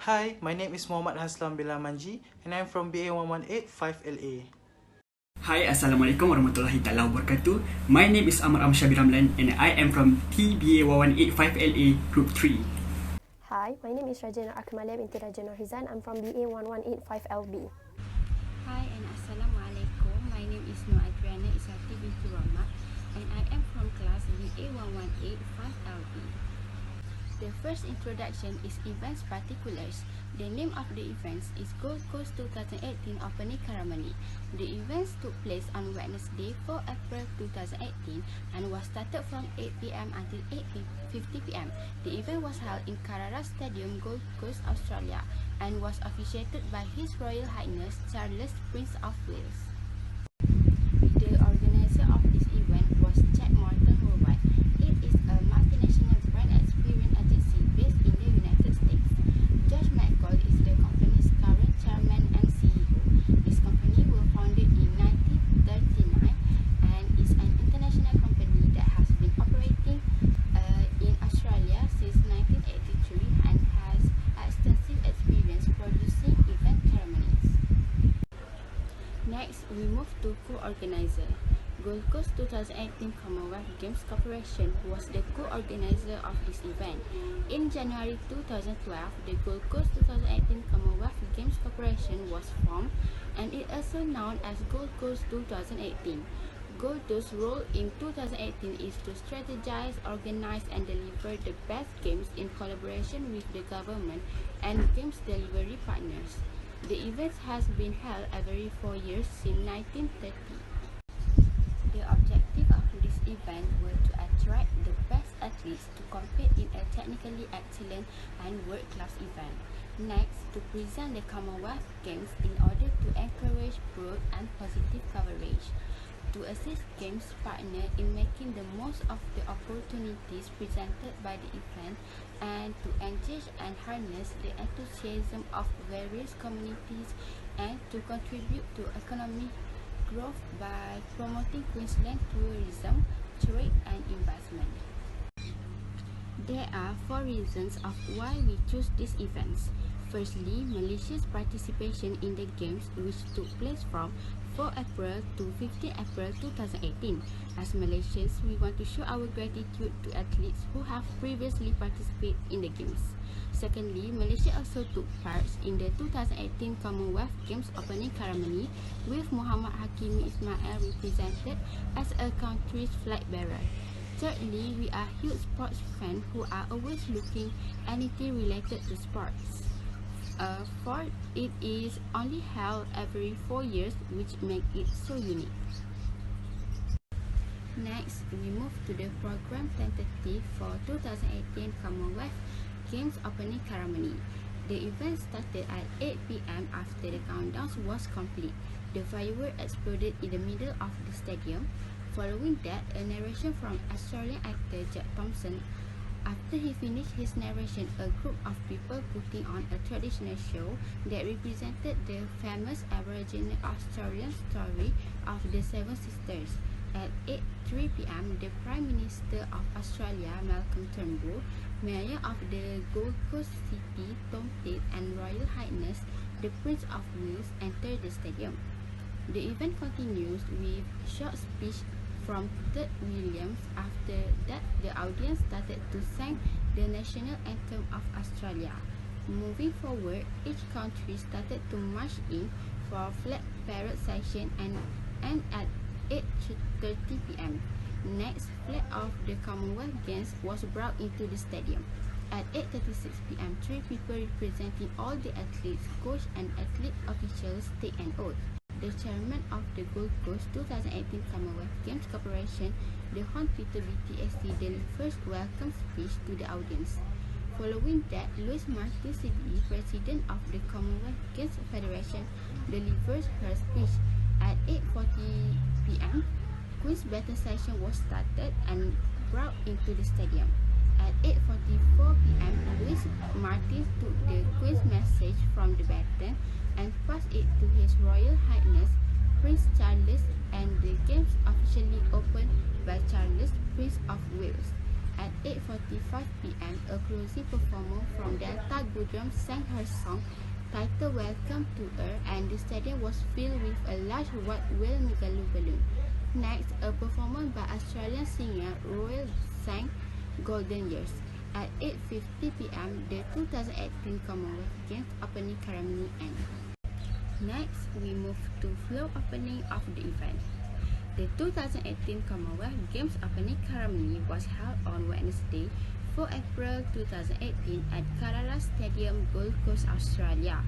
Hi, my name is Muhammad Haslam bin Lamanji and I'm from BA1185La. Hi, Assalamualaikum warahmatullahi taala wabarakatuh. My name is Amar Amshabir Ramlan and I am from TBA1185La Group 3. Hi, my name is Rajana Akmalia binti Rajana Rizan. I'm from BA1185LB. Hi and Assalamualaikum. My name is Nur Adriana Isati binti Rahmat and I am from class BA1185LB. The first introduction is events particulars. The name of the events is Gold Coast 2018 Opening Ceremony. The events took place on Wednesday, 4 April 2018 and was started from 8 p.m. until 8:50 p.m. The event was held in Carrara Stadium, Gold Coast, Australia and was officiated by His Royal Highness Charles, Prince of Wales. The organizer of this event was Jack Morton Worldwide. It is a multinational brand experience agency based in the United States. George McCall is the company's current chairman and CEO. This company was founded in 1939 and is an international company that has been operating in Australia since 1983 and has extensive experience producing event ceremonies. Next, we move to co-organizer. Gold Coast 2018 Commonwealth Games Corporation was the co-organizer of this event. In January 2012, the Gold Coast 2018 Commonwealth Games Corporation was formed and it is also known as Gold Coast 2018. Gold Coast's role in 2018 is to strategize, organize and deliver the best games in collaboration with the government and games delivery partners. The event has been held every 4 years since 1930. The objective of this event were to attract the best athletes to compete in a technically excellent and world-class event. Next, to present the Commonwealth Games in order to encourage broad and positive coverage. To assist Games partner in making the most of the opportunities presented by the event and to engage and harness the enthusiasm of various communities and to contribute to economic growth by promoting Queensland tourism, trade and investment. There are 4 reasons of why we choose these events. Firstly, Malaysia's participation in the Games, which took place from 4 April to 15 April 2018. As Malaysians, we want to show our gratitude to athletes who have previously participated in the Games. Secondly, Malaysia also took part in the 2018 Commonwealth Games Opening Ceremony with Muhammad Hakimi Ismail represented as a country's flag bearer. Thirdly, we are huge sports fans who are always looking anything related to sports. Fourth, it is only held every 4 years, which makes it so unique. Next, we move to the program tentative for 2018 Commonwealth Games Opening Ceremony. The event started at 8 p.m. after the countdown was complete. The fireworks exploded in the middle of the stadium. Following that, a narration from Australian actor Jack Thompson. After he finished his narration, a group of people putting on a traditional show that represented the famous Aboriginal Australian story of the Seven Sisters. At 8:03 p.m, the Prime Minister of Australia, Malcolm Turnbull, Mayor of the Gold Coast City, Tom Tate, and Royal Highness, the Prince of Wales, entered the stadium. The event continues with short speech from Ted Williams. After that, the audience started to sing the national anthem of Australia. Moving forward, each country started to march in for flag parade session and end at 8:30 p.m. Next, flag of the Commonwealth Games was brought into the stadium. At 8:36 p.m, 3 people representing all the athletes, coach and athlete officials take an oath. The chairman of the Gold Coast 2018 Commonwealth Games Corporation, the Hon Peter BTSC, delivers welcome speech to the audience. Following that, Louise Martin CBE, president of the Commonwealth Games Federation, delivers her speech. At 8:40 p.m, Queen's Battle session was started and brought into the stadium. At 8:44 p.m, Louise Martin took the Queen's message from the baton and passed it to His Royal Highness Prince Charles, and the Games officially opened by Charles, Prince of Wales. At 8:45 p.m., a closing performer from Delta Gudrum sang her song titled Welcome to Earth, and the stadium was filled with a large white whale megaloo balloon. Next, a performance by Australian singer Royal sang Golden Years. At 8:50 p.m., the 2018 Commonwealth Games opening ceremony ended. Next, we move to floor opening of the event. The 2018 Commonwealth Games opening ceremony was held on Wednesday, 4 April 2018 at Carrara Stadium, Gold Coast, Australia.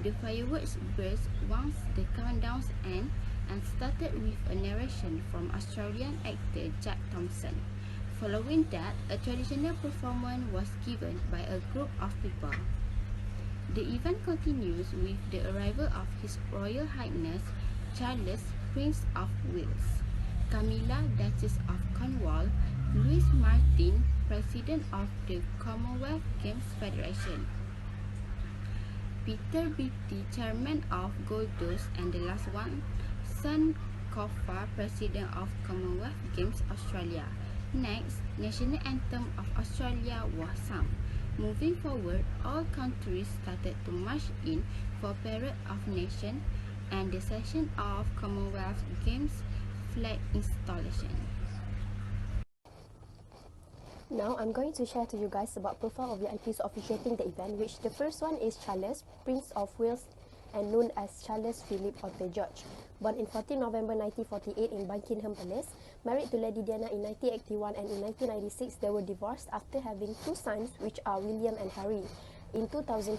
The fireworks burst once the countdown ended and started with a narration from Australian actor Jack Thompson. Following that, a traditional performance was given by a group of people. The event continues with the arrival of His Royal Highness Charles, Prince of Wales, Camilla, Duchess of Cornwall, Louis Martin, President of the Commonwealth Games Federation, Peter Beattie, Chairman of Gold Coast, and the last one, Sun Kofa, President of Commonwealth Games Australia. Next, National Anthem of Australia was sung. Moving forward, all countries started to march in for Parade of Nations and the session of Commonwealth Games flag installation. Now, I'm going to share to you guys about profile of VIPs officiating the event, which the first one is Charles, Prince of Wales, and known as Charles Philip Otter George. Born in 14 November 1948 in Buckingham Palace, married to Lady Diana in 1981, and in 1996 they were divorced after having two sons, which are William and Harry. In 2005,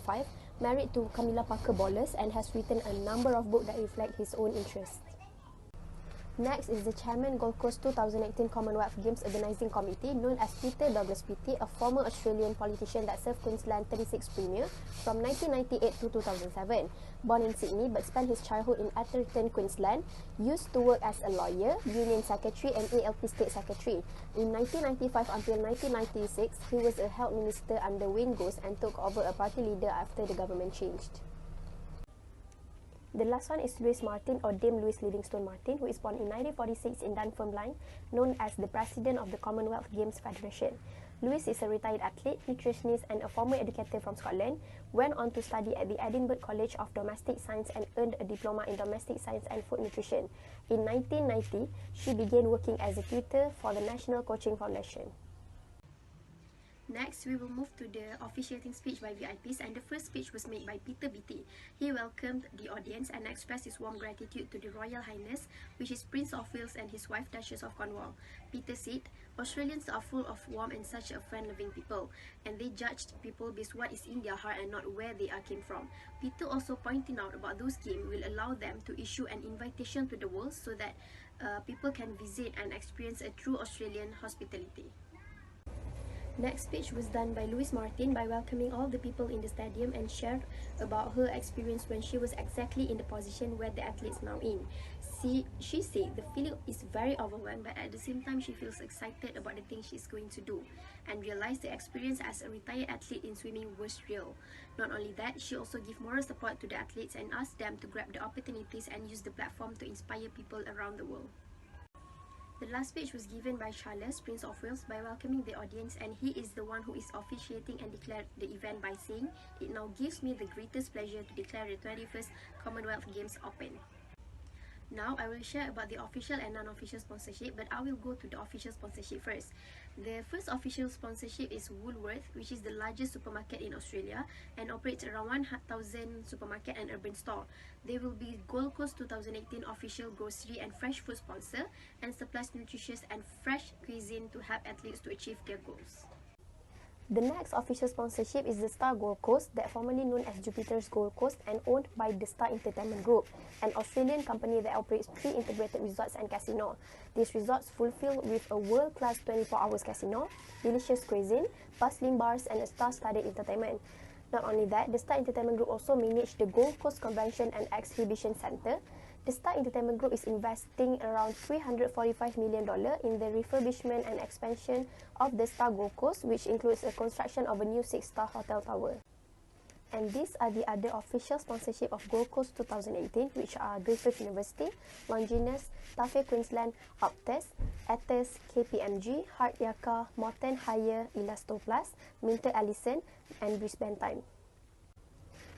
married to Camilla Parker Bowles, and has written a number of books that reflect his own interests. Next is the Chairman Gold Coast 2018 Commonwealth Games Organising Committee, known as Peter Douglas Beattie, a former Australian politician that served Queensland 36 Premier from 1998 to 2007. Born in Sydney but spent his childhood in Atherton, Queensland, used to work as a lawyer, Union Secretary and ALP State Secretary. In 1995 until 1996, he was a health minister under Wayne Ghost and took over a party leader after the government changed. The last one is Louis Martin, or Dame Louise Livingstone Martin, who is born in 1946 in Dunfermline, known as the President of the Commonwealth Games Federation. Louis is a retired athlete, nutritionist and a former educator from Scotland, went on to study at the Edinburgh College of Domestic Science and earned a diploma in Domestic Science and Food Nutrition. In 1990, she began working as a tutor for the National Coaching Foundation. Next, we will move to the officiating speech by VIPs, and the first speech was made by Peter Beattie. He welcomed the audience and expressed his warm gratitude to the Royal Highness, which is Prince of Wales, and his wife Duchess of Cornwall. Peter said, "Australians are full of warmth and such a friend-loving people, and they judged people based what is in their heart and not where they came from." Peter also pointed out about those games will allow them to issue an invitation to the world so that people can visit and experience a true Australian hospitality. Next speech was done by Louise Martin by welcoming all the people in the stadium and shared about her experience when she was exactly in the position where the athletes now in. She said the feeling is very overwhelmed, but at the same time she feels excited about the things she's going to do, and realized the experience as a retired athlete in swimming was real. Not only that, she also gave moral support to the athletes and asked them to grab the opportunities and use the platform to inspire people around the world. The last speech was given by Charles, Prince of Wales, by welcoming the audience, and he is the one who is officiating and declared the event by saying, "It now gives me the greatest pleasure to declare the 21st Commonwealth Games open." Now, I will share about the official and non-official sponsorship, but I will go to the official sponsorship first. The first official sponsorship is Woolworth, which is the largest supermarket in Australia and operates around 1,000 supermarket and urban store. They will be Gold Coast 2018 official grocery and fresh food sponsor and supplies nutritious and fresh cuisine to help athletes to achieve their goals. The next official sponsorship is the Star Gold Coast, that formerly known as Jupiter's Gold Coast and owned by the Star Entertainment Group, an Australian company that operates 3 integrated resorts and casino. These resorts fulfill with a world-class 24 hours casino, delicious cuisine, bustling bars and a star-studded entertainment. Not only that, the Star Entertainment Group also manages the Gold Coast Convention and Exhibition Centre. The Star Entertainment Group is investing around $345 million in the refurbishment and expansion of the Star Gold Coast, which includes the construction of a new 6-star hotel tower. And these are the other official sponsorship of Gold Coast 2018, which are Griffith University, Longinus, Tafe Queensland, Optus, Athos, KPMG, Hart Yaka, Morton Hire, Elastoplast, Minter Ellison, and Brisbane Time.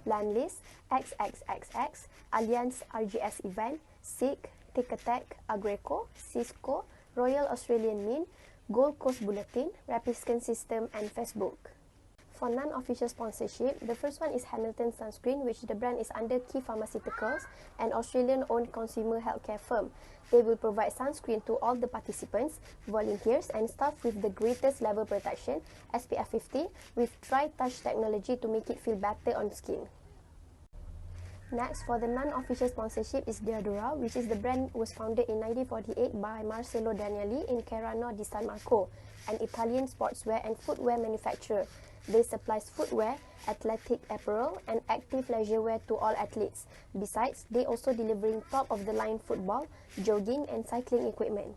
Landlist, XXXX, Allianz RGS Event, SIG, Ticketek, Agreco, Cisco, Royal Australian Mint, Gold Coast Bulletin, Rapiscan System, and Facebook. For non-official sponsorship, the first one is Hamilton Sunscreen, which the brand is under Key Pharmaceuticals, an Australian-owned consumer healthcare firm. They will provide sunscreen to all the participants, volunteers, and staff with the greatest level protection, SPF 50, with dry touch technology to make it feel better on skin. Next, for the non-official sponsorship is Diadora, which is the brand was founded in 1948 by Marcello Danieli in Carano di San Marco, an Italian sportswear and footwear manufacturer. They supply footwear, athletic apparel, and active leisure wear to all athletes. Besides, they also delivering top-of-the-line football, jogging, and cycling equipment.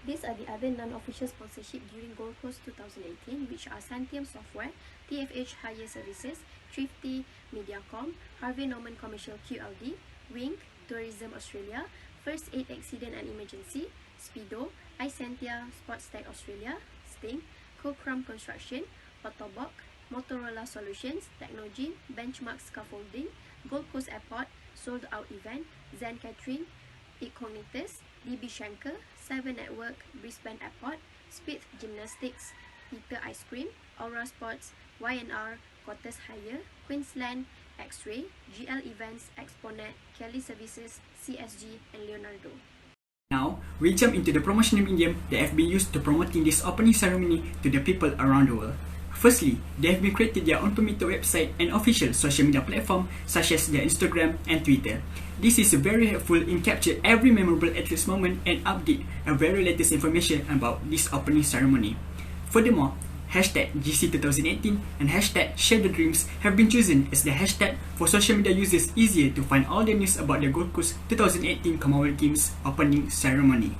These are the other non-official sponsorship during Gold Coast 2018, which are Santium Software, TFH Hire Services, Thrifty, Mediacom, Harvey Norman Commercial QLD, Wink, Tourism Australia, First Aid Accident and Emergency, Speedo, iSentia, Sports Tech Australia, Sting, Cocrum Construction, Autoboc, Motorola Solutions, Technology, Benchmark Scaffolding, Gold Coast Airport, Sold Out Event, Zen Catering, Ecognitus, DB Schenker, Cyber Network, Brisbane Airport, Speed Gymnastics, Peter Ice Cream, Aura Sports, Y&R, Quarters Hire, Queensland, X-Ray, GL Events, Exponet, Kelly Services, CSG, and Leonardo. Now, we jump into the promotional medium that have been used to promoting this opening ceremony to the people around the world. Firstly, they have been created their own permitted website and official social media platform such as their Instagram and Twitter. This is very helpful in capture every memorable athlete's moment and update a very latest information about this opening ceremony. Furthermore, hashtag GC2018 and hashtag Share the Dreams have been chosen as the hashtag for social media users easier to find all the news about the Gold Coast 2018 Commonwealth Games opening ceremony.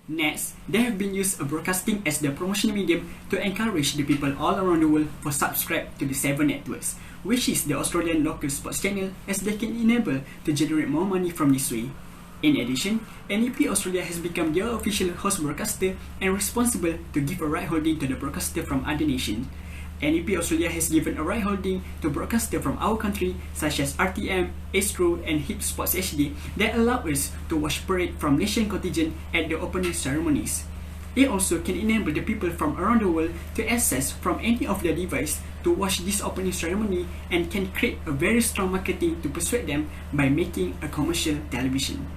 Next, they have been used broadcasting as the promotional medium to encourage the people all around the world for subscribe to the 7 networks, which is the Australian local sports channel, as they can enable to generate more money from this way. In addition, NEP Australia has become their official host broadcaster and responsible to give a right holding to the broadcaster from other nations. NEP Australia has given a right holding to broadcaster from our country such as RTM, Astro, and Hip Sports HD that allow us to watch parade from nation contingent at the opening ceremonies. It also can enable the people from around the world to access from any of their device to watch this opening ceremony and can create a very strong marketing to persuade them by making a commercial television.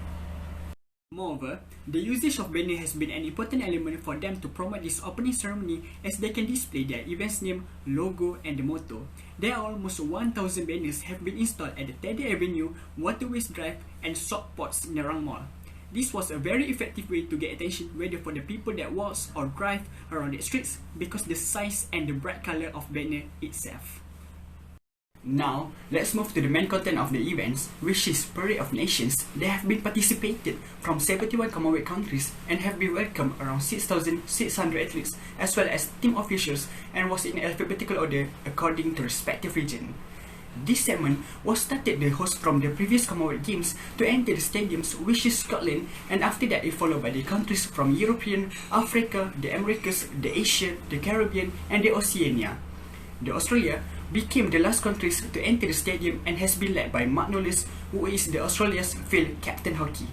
Moreover, the usage of banner has been an important element for them to promote this opening ceremony as they can display their event's name, logo, and the motto. There are almost 1,000 banners have been installed at the Teddy Avenue, Waterways Drive, and Sockports Nerang Mall. This was a very effective way to get attention whether for the people that walk or drive around the streets because the size and the bright color of banner itself. Now, let's move to the main content of the events, which is Parade of Nations. They have been participated from 71 Commonwealth countries and have been welcomed around 6,600 athletes as well as team officials and was in alphabetical order according to respective region. This segment was started the host from the previous Commonwealth Games to enter the stadiums, which is Scotland, and after that it followed by the countries from European, Africa, the Americas, the Asia, the Caribbean, and the Oceania. The Australia became the last countries to enter the stadium and has been led by Mark Knowles, who is the Australia's field captain hockey.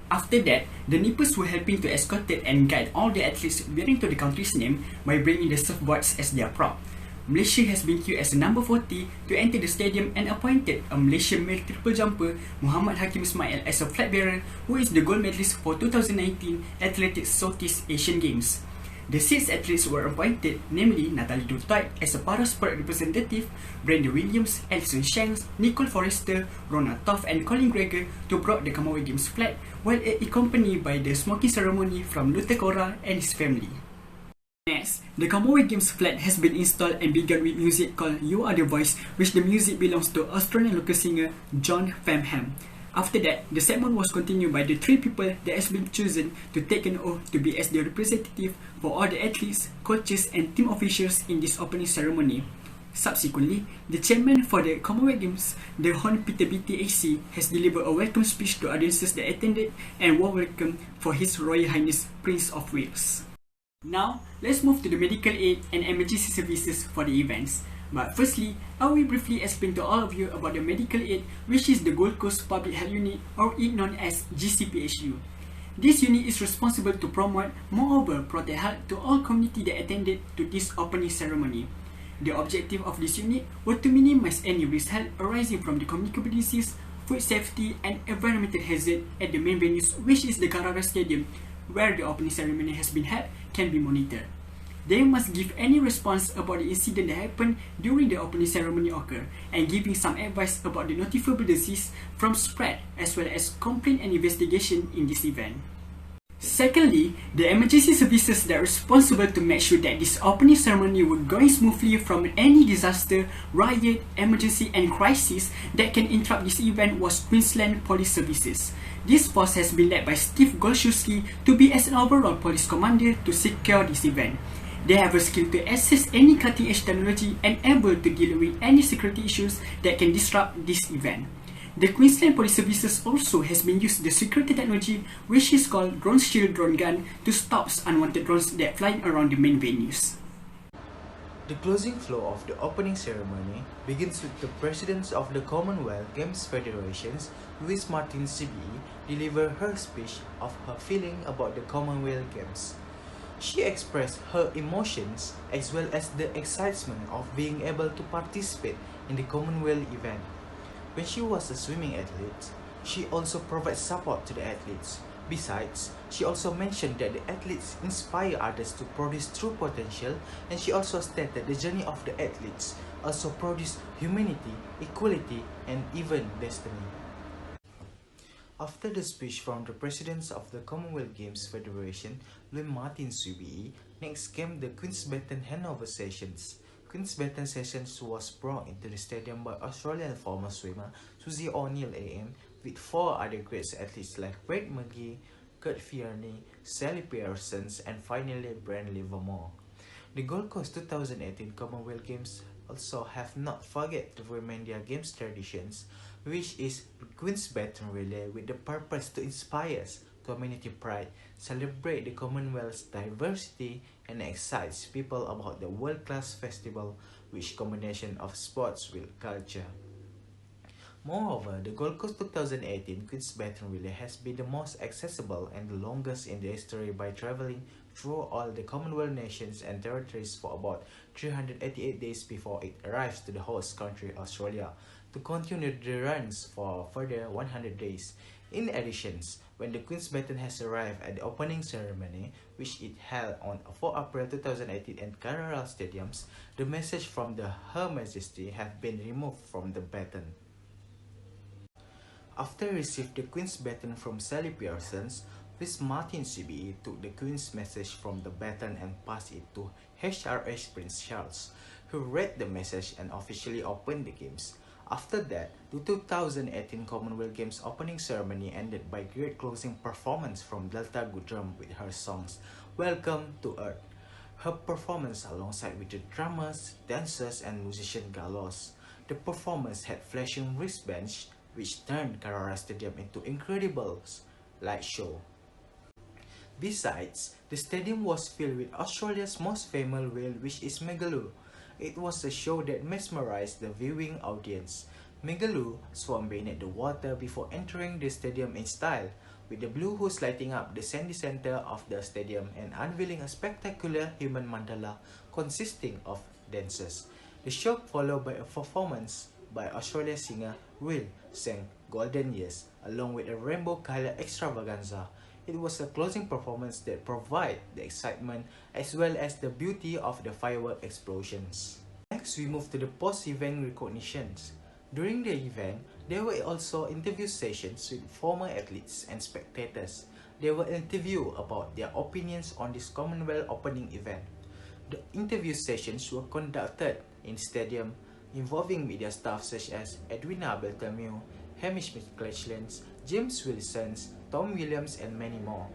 After that, the nippers were helping to escort and guide all the athletes wearing to the country's name by bringing the surfboards as their prop. Malaysia has been queued as number 40 to enter the stadium and appointed a Malaysian male triple jumper Muhammad Hakim Ismail as a flag bearer, who is the gold medalist for 2019 Athletics Southeast Asian Games. The 6 athletes were appointed, namely Natalie Dutoit as a para-sport representative, Brenda Williams, Alison Shanks, Nicole Forrester, Rona Toff, and Colin Gregor to brought the Commonwealth Games flag, while accompanied by the smoking ceremony from Luther Cora and his family. Next, the Commonwealth Games flag has been installed and begun with music called You Are The Voice, which the music belongs to Australian local singer John Famham. After that, the segment was continued by the 3 people that has been chosen to take an oath to be as the representative for all the athletes, coaches, and team officials in this opening ceremony. Subsequently, the chairman for the Commonwealth Games, the Hon Peter BT HC, has delivered a welcome speech to audiences that attended and warm welcome for His Royal Highness Prince of Wales. Now, let's move to the medical aid and emergency services for the events. But firstly, I will briefly explain to all of you about the medical aid, which is the Gold Coast Public Health Unit, or it known as GCPHU. This unit is responsible to promote, moreover, protect health to all community that attended to this opening ceremony. The objective of this unit was to minimize any risk health arising from the communicable disease, food safety, and environmental hazard at the main venues, which is the Carrara Stadium, where the opening ceremony has been held, can be monitored. They must give any response about the incident that happened during the opening ceremony occur, and giving some advice about the notifiable disease from spread, as well as complaint and investigation in this event. Secondly, the emergency services that are responsible to make sure that this opening ceremony would go smoothly from any disaster, riot, emergency and crisis that can interrupt this event was Queensland Police Services. This force has been led by Steve Golszewski to be as an overall police commander to secure this event. They have a skill to access any cutting-edge technology and able to deal with any security issues that can disrupt this event. The Queensland Police Services also has been used the security technology which is called Drone Shield Drone Gun to stop unwanted drones that fly around the main venues. The closing flow of the opening ceremony begins with the President of the Commonwealth Games Federations, Louise Martin CBE, deliver her speech of her feeling about the Commonwealth Games. She expressed her emotions as well as the excitement of being able to participate in the Commonwealth event. When she was a swimming athlete, she also provides support to the athletes. Besides, she also mentioned that the athletes inspire others to produce true potential, and she also stated that the journey of the athletes also produce humanity, equality, and even destiny. After the speech from the President of the Commonwealth Games Federation, Louise Martin CBE, next came the Queen's Baton handover sessions. Queen's Baton sessions was brought into the stadium by Australian former swimmer Susie O'Neill AM with 4 other great athletes like Brett McGee, Kurt Fierney, Sally Pearson, and finally Brent Livermore. The Gold Coast 2018 Commonwealth Games also have not forget to remain their games traditions, which is Queen's Baton Relay with the purpose to inspire community pride, celebrate the Commonwealth's diversity, and excites people about the world-class festival which combination of sports with culture. Moreover, the Gold Coast 2018 Queen's Baton Relay has been the most accessible and the longest in the history by traveling through all the Commonwealth nations and territories for about 388 days before it arrives to the host country Australia, to continue the runs for further 100 days. In addition, when the Queen's Baton has arrived at the opening ceremony, which it held on 4 April 2018 at Carrara Stadiums, the message from Her Majesty have been removed from the baton. After receiving the Queen's Baton from Sally Pearson, Louise Martin CBE took the Queen's message from the baton and passed it to HRH Prince Charles, who read the message and officially opened the games. After that, the 2018 Commonwealth Games opening ceremony ended by great closing performance from Delta Goodrum with her songs Welcome to Earth. Her performance alongside with the drummers, dancers and musician gallows. The performance had flashing wristbands which turned Carrara Stadium into incredible light show. Besides, the stadium was filled with Australia's most famous whale, which is Megaloo. It was a show that mesmerized the viewing audience. Megaloo swam beneath the water before entering the stadium in style, with the blue hose lighting up the sandy center of the stadium and unveiling a spectacular human mandala consisting of dancers. The show followed by a performance by Australian singer Will sang Golden Years, along with a rainbow-colored extravaganza. It was a closing performance that provided the excitement as well as the beauty of the firework explosions. Next, we move to the post-event recognitions. During the event, there were also interview sessions with former athletes and spectators. They were interviewed about their opinions on this Commonwealth opening event. The interview sessions were conducted in stadium involving media staff such as Edwina Beltramiu, Hamish McClatchlands, James Wilson, Tom Williams, and many more.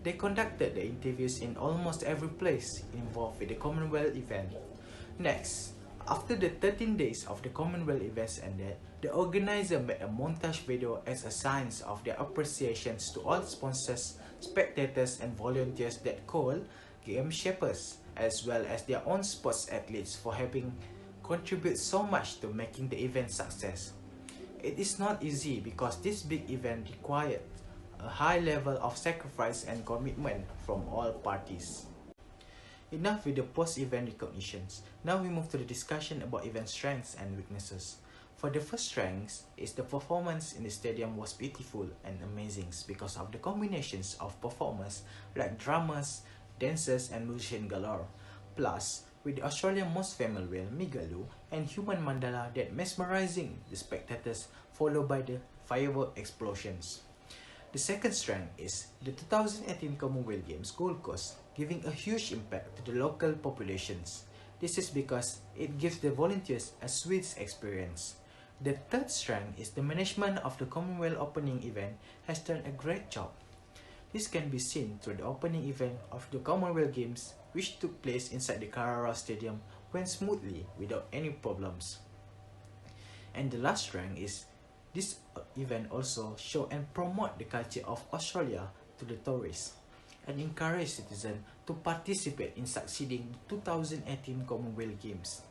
They conducted the interviews in almost every place involved with the Commonwealth event. Next, After the 13 days of the Commonwealth events ended, the organizer made a montage video as a sign of their appreciations to all sponsors, spectators and volunteers that call game shapers, as well as their own sports athletes for having contributed so much to making the event success. It is not easy because this big event required a high level of sacrifice and commitment from all parties. Enough with the post-event recognitions. Now we move to the discussion about event strengths and weaknesses. For the first strength is the performance in the stadium was beautiful and amazing because of the combinations of performers like drummers, dancers and musician galore. Plus, with the Australian most famous whale Migaloo and human mandala that mesmerizing the spectators, followed by the firework explosions. The second strength is the 2018 Commonwealth Games Gold Coast, giving a huge impact to the local populations. This is because it gives the volunteers a sweet experience. The third strength is the management of the Commonwealth opening event has done a great job. This can be seen through the opening event of the Commonwealth Games, which took place inside the Carrara Stadium, went smoothly without any problems. And the last strength is this event also show and promote the culture of Australia to the tourists and encourage citizens to participate in succeeding the 2018 Commonwealth Games.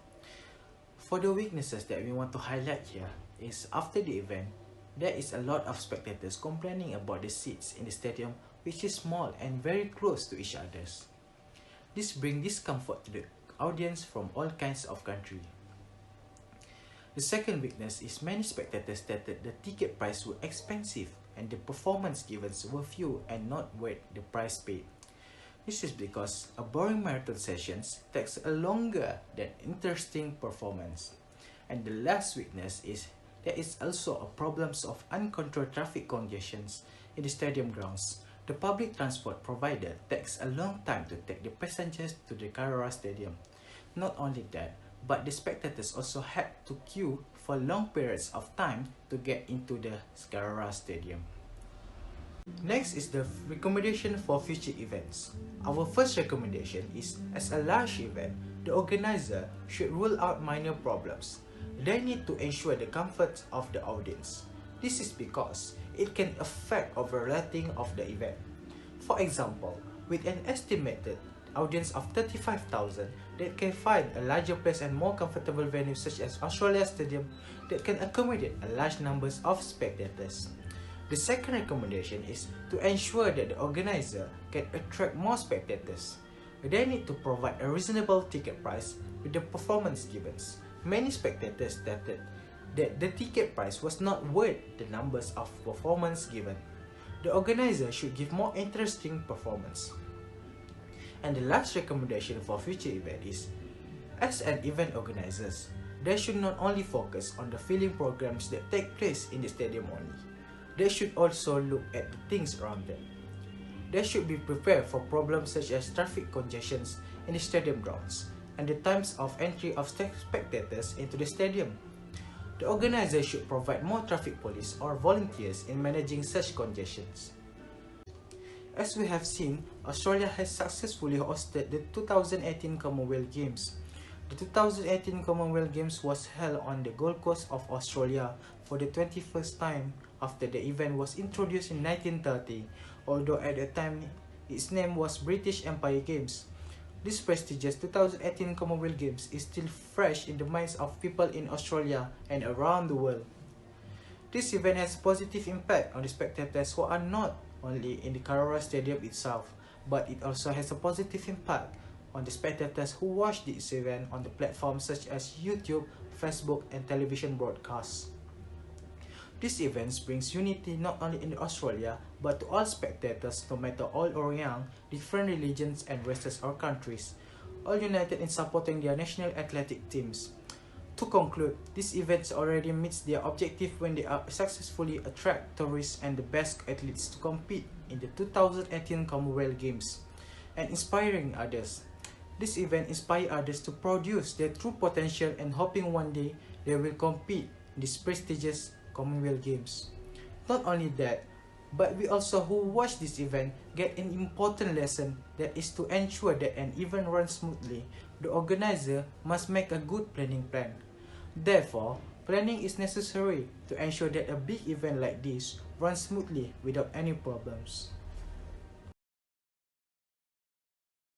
For the weaknesses that we want to highlight here is after the event, there is a lot of spectators complaining about the seats in the stadium which is small and very close to each other. This brings discomfort to the audience from all kinds of countries. The second weakness is many spectators stated the ticket price were expensive and the performance given were few and not worth the price paid. This is because a boring marathon sessions takes a longer than interesting performance. And the last weakness is there is also a problems of uncontrolled traffic congestions in the stadium grounds. The public transport provider takes a long time to take the passengers to the Carrara Stadium. Not only that, but the spectators also had to queue for long periods of time to get into the Carrara Stadium. Next is the recommendation for future events. Our first recommendation is, as a large event, the organizer should rule out minor problems. They need to ensure the comfort of the audience. This is because it can affect overrating of the event. For example, with an estimated audience of 35,000, they can find a larger place and more comfortable venue such as Australia Stadium that can accommodate a large numbers of spectators. The second recommendation is to ensure that the organizer can attract more spectators. They need to provide a reasonable ticket price with the performance given. Many spectators stated that the ticket price was not worth the numbers of performance given. The organizer should give more interesting performance. And the last recommendation for future event is, as an event organizers, they should not only focus on the filling programs that take place in the stadium only. They should also look at the things around them. They should be prepared for problems such as traffic congestions in the stadium grounds and the times of entry of spectators into the stadium. The organizer should provide more traffic police or volunteers in managing such congestions. As we have seen, Australia has successfully hosted the 2018 Commonwealth Games. The 2018 Commonwealth Games was held on the Gold Coast of Australia for the 21st time after the event was introduced in 1930, although at the time its name was British Empire Games. This prestigious 2018 Commonwealth Games is still fresh in the minds of people in Australia and around the world. This event has a positive impact on the spectators who are not only in the Carrara Stadium itself, but it also has a positive impact on the spectators who watch this event on the platforms such as YouTube, Facebook, and television broadcasts. This event brings unity not only in Australia, but to all spectators no matter old or young, different religions and races or countries, all united in supporting their national athletic teams. To conclude, these events already meets their objective when they are successfully attract tourists and the best athletes to compete in the 2018 Commonwealth Games, and inspiring others. This event inspires others to produce their true potential and hoping one day they will compete in this prestigious Commonwealth Games. Not only that, But we also who watch this event get an important lesson, that is to ensure that an event runs smoothly, the organizer must make a good planning plan. Therefore, planning is necessary to ensure that a big event like this runs smoothly without any problems.